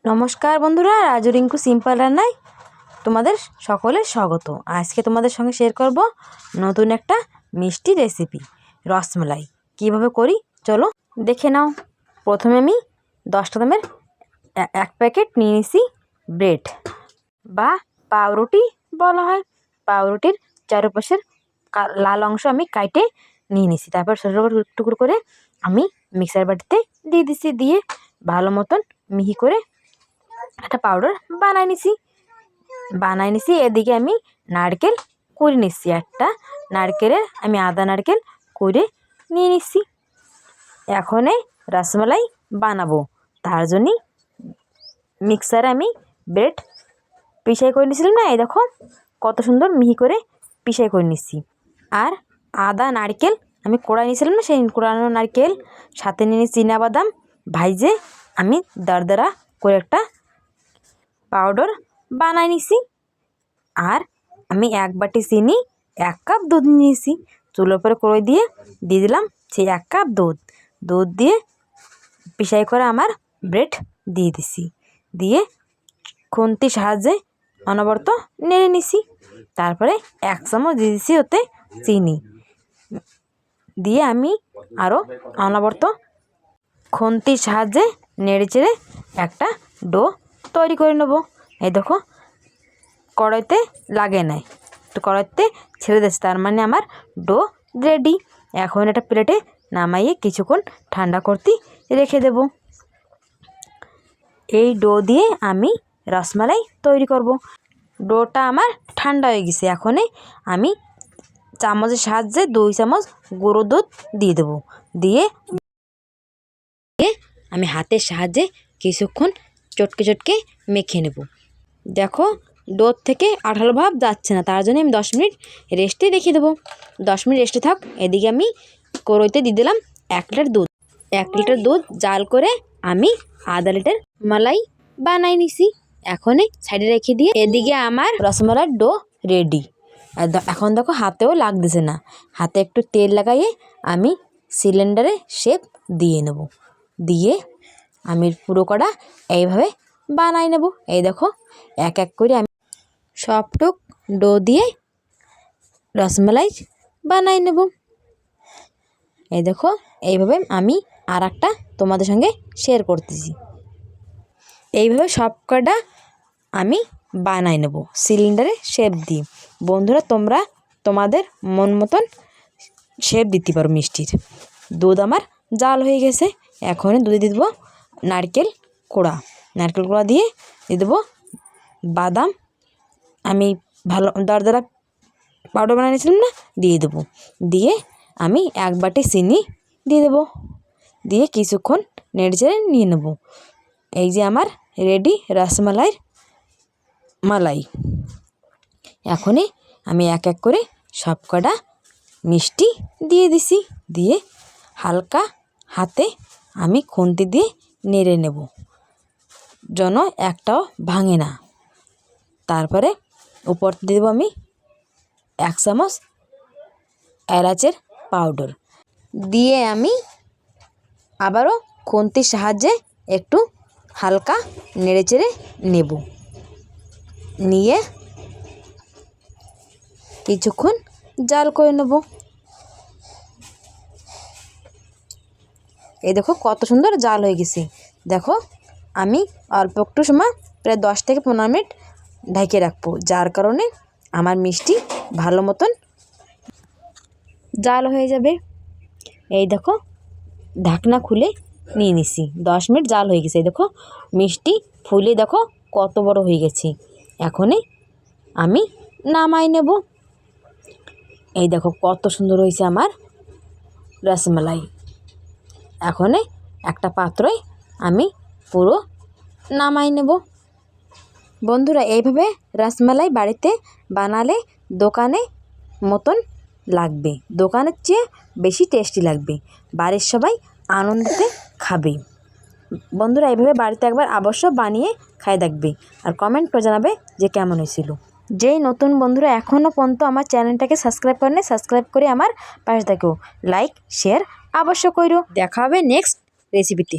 নমস্কার বন্ধুরা, রাজু রিঙ্কু সিম্পল রান্নায় তোমাদের সকলের স্বাগত। আজকে তোমাদের সঙ্গে শেয়ার করব নতুন একটা মিষ্টি রেসিপি, রসমালাই। কিভাবে করি চলো দেখে নাও। প্রথমে আমি 10টা দামের এক প্যাকেট নিয়ে নিছি ব্রেড বা পাউরুটি বলা হয়। পাউরুটির চারপাশের লাল অংশ আমি কাটে নিয়ে নিছি। তারপর ছোটো টুকরো করে আমি মিক্সার বাটিতে দিয়ে দিছি। দিয়ে ভালো মতন মিহি করে একটা পাউডার বানাই নিছি। এদিকে আমি নারকেল করে নিচ্ছি। একটা নারকেলের আমি আদা নারকেল করে নিয়ে নিচ্ছি। এখন রসমালাই বানাবো, তার জন্যই মিক্সারে আমি ব্রেড পিষাই করে নিয়েছিলাম না, এই দেখো কত সুন্দর মিহি করে পিষাই করে নিচ্ছি। আর আদা নারকেল আমি কোড়াই নিয়েছিলাম না, সেই কোড়ানো নারকেল সাথে নিয়ে চিনাবাদাম ভাইজে আমি দারদারা করে একটা পাউডার বানাই নিছি। আর আমি 1 বাটি চিনি 1 কাপ দুধ নিয়েছি। চুলোর উপরে কড়াই দিয়ে দিলাম সেই 1 কাপ দুধ দিয়ে পিষাই করে আমার ব্রেড দিয়ে দিছি। দিয়ে খুন্তির সাহায্যে অনবরত নেড়ে নিছি। তারপরে 1 চামচ দিয়ে দিছি ওতে চিনি দিয়ে আমি আরও অনবরত খুন্তির সাহায্যে নেড়ে চেড়ে একটা ডো তৈরি করে নেব। এই দেখো কড়াইতে লাগে নাই, তো কড়াইতে ছেড়ে দিচ্ছে, তার মানে আমার ডো রেডি। এখন এটা প্লেটে নামাইয়ে কিছুক্ষণ ঠান্ডা করতে রেখে দেব। এই ডো দিয়ে আমি রসমালাই তৈরি করব। ডোটা আমার ঠান্ডা হয়ে গেছে। এখন আমি চামচের সাহায্যে 2 চামচ গুঁড়ো দুধ দিয়ে দেবো। দিয়ে আমি হাতের সাহায্যে কিছুক্ষণ চটকে মেখে নেব। দেখো ডোর থেকে আঠালো ভাব যাচ্ছে না, তার জন্য আমি 10 মিনিট রেস্টে রেখে দেবো। 10 মিনিট রেস্টে থাক। এদিকে আমি কড়াইতে দিয়ে দিলাম 1 লিটার দুধ। 1 লিটার দুধ জাল করে আমি আধা লিটার মালাই বানাই নিছি। এখন সাইডে রেখে দিয়ে এদিকে আমার রসমালাইয়ের ডো রেডি। এখন দেখো হাতেও লাগতেছে না। হাতে একটু তেল লাগাইয়ে আমি সিলিন্ডারে শেপ দিয়ে নেব। দিয়ে আমি পুরো কড়া এইভাবে বানাই নেব। এই দেখো এক এক করে আমি সবটুক ডো দিয়ে রসমালাই বানাই নেব। এই দেখো এইভাবে আমি আর একটা তোমাদের সঙ্গে শেয়ার করতেছি। এইভাবে সব কটা আমি বানাই নেব সিলিন্ডারে শেপ দিই। বন্ধুরা তোমরা তোমাদের মন মতন শেপ দিতে পারো মিষ্টির। দুধ আমার জাল হয়ে গেছে। এখন দুধে দিয়ে দেবো নারকেল কোড়া দিয়ে দেবো বাদাম আমি ভালো দারদারা পাউডার বানিয়ে নিয়েছিলাম না, দিয়ে দেবো। দিয়ে আমি 1 বাটি চিনি দিয়ে দেবো। দিয়ে কিছুক্ষণ নেড়ে নিয়ে নেব। এই যে আমার রেডি রসমালাইয়ের মালাই। এখনই আমি এক এক করে সব কটা মিষ্টি দিয়ে দিছি। দিয়ে হালকা হাতে আমি খুন্তি দিয়ে নেড়ে নেব যেন একটাও ভাঙে না। তারপরে উপর দিয়ে দেবো আমি 1 চামচ এলাচের পাউডার। দিয়ে আমি আবারও খুন্তির সাহায্যে একটু হালকা নেড়েচেড়ে নেব। নিয়ে কিছুক্ষণ জাল করে নেব। এই দেখো কত সুন্দর জাল হয়ে গেছে। দেখো আমি অল্প একটু সময় প্রায় 10 থেকে 15 মিনিট ঢেকে রাখবো, যার কারণে আমার মিষ্টি ভালো মতন জাল হয়ে যাবে। এই দেখো ঢাকনা খুলে নিয়ে নিছি। 10 মিনিট জাল হয়ে গেছে। এই দেখো মিষ্টি ফুলে দেখো কত বড় হয়ে গেছে। এখনই আমি নামাই নেব। এই দেখো কত সুন্দর হয়েছে আমার রসমালাই। এখন একটা পাত্রয় আমি পুরো নামাই নেব। বন্ধুরা এইভাবে রসমালাই বাড়িতে বানালে দোকানে মতন লাগবে, দোকানের চেয়ে বেশি টেস্টি লাগবে। বাড়ির সবাই আনন্দতে খাবে। বন্ধুরা এইভাবে বাড়িতে একবার অবশ্য বানিয়ে খাই দেখবে আর কমেন্ট করে জানাবে যে কেমন হয়েছিল। যেই নতুন বন্ধুরা এখনও পর্যন্ত আমার চ্যানেলটাকে সাবস্ক্রাইব করেন, সাবস্ক্রাইব করে আমার পাশে থাকো, লাইক শেয়ার অবশ্য করো। দেখা হবে নেক্সট রেসিপিতে।